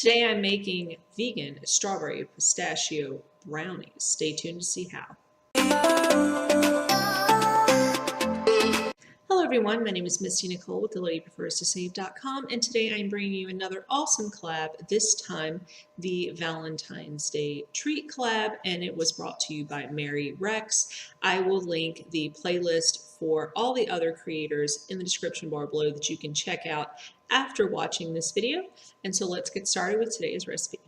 Today I'm making vegan strawberry pistachio brownies. Stay tuned to see how. Hello everyone, my name is Misty Nicole with TheLadyPrefersToSave.com, and today I'm bringing you another awesome collab, this time the Valentine's Day treat collab, and it was brought to you by Mary Rex. I will link the playlist for all the other creators in the description bar below that you can check out after watching this video. And so let's get started with today's recipe.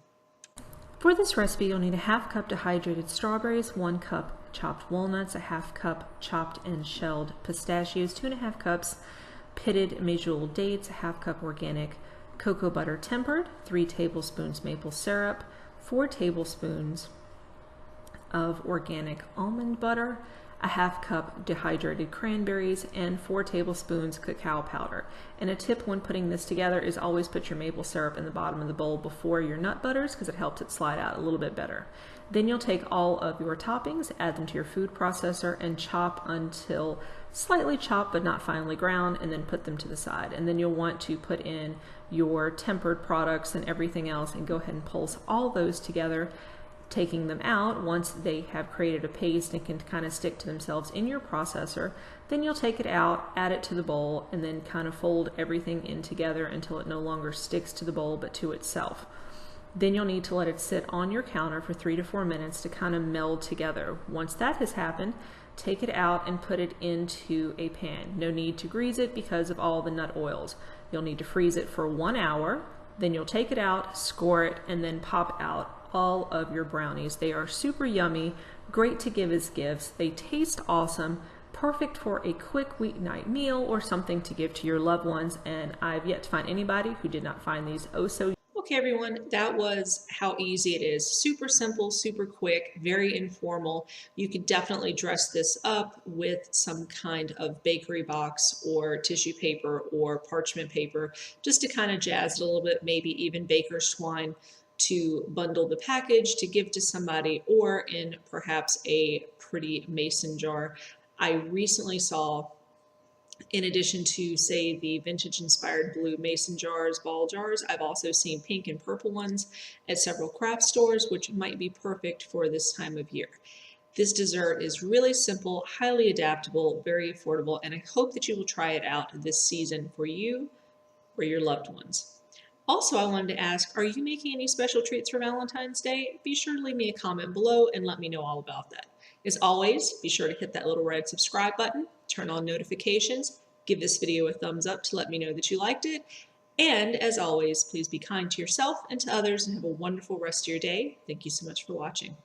For this recipe, you'll need a ½ cup dehydrated strawberries, 1 cup chopped walnuts, a ½ cup chopped and shelled pistachios, 2½ cups pitted medjool dates, a ½ cup organic cocoa butter tempered, 3 tablespoons maple syrup, 4 tablespoons of organic almond butter, a ½ cup dehydrated cranberries, and 4 tablespoons cacao powder. And a tip when putting this together is always put your maple syrup in the bottom of the bowl before your nut butters because it helps it slide out a little bit better. Then you'll take all of your toppings, add them to your food processor, and chop until slightly chopped but not finely ground, and then put them to the side. And then you'll want to put in your tempered products and everything else and go ahead and pulse all those together, taking them out once they have created a paste and can kind of stick to themselves in your processor. Then you'll take it out, add it to the bowl, and then kind of fold everything in together until it no longer sticks to the bowl but to itself. Then you'll need to let it sit on your counter for 3 to 4 minutes to kind of meld together. Once that has happened, take it out and put it into a pan. No need to grease it because of all the nut oils. You'll need to freeze it for 1 hour. Then you'll take it out, score it, and then pop out all of your brownies. They are super yummy, great to give as gifts. They taste awesome, perfect for a quick weeknight meal or something to give to your loved ones. And I've yet to find anybody who did not find these oh so. Okay everyone, that was how easy it is. Super simple, super quick, very informal. You could definitely dress this up with some kind of bakery box or tissue paper or parchment paper just to kind of jazz it a little bit, maybe even baker's twine to bundle the package to give to somebody, or in perhaps a pretty mason jar. I recently saw, in addition to, say, the vintage inspired blue mason jars, ball jars, I've also seen pink and purple ones at several craft stores, which might be perfect for this time of year. This dessert is really simple, highly adaptable, very affordable, and I hope that you will try it out this season for you or your loved ones. Also, I wanted to ask, are you making any special treats for Valentine's Day? Be sure to leave me a comment below and let me know all about that. As always, be sure to hit that little red subscribe button, turn on notifications, give this video a thumbs up to let me know that you liked it, and as always, please be kind to yourself and to others and have a wonderful rest of your day. Thank you so much for watching.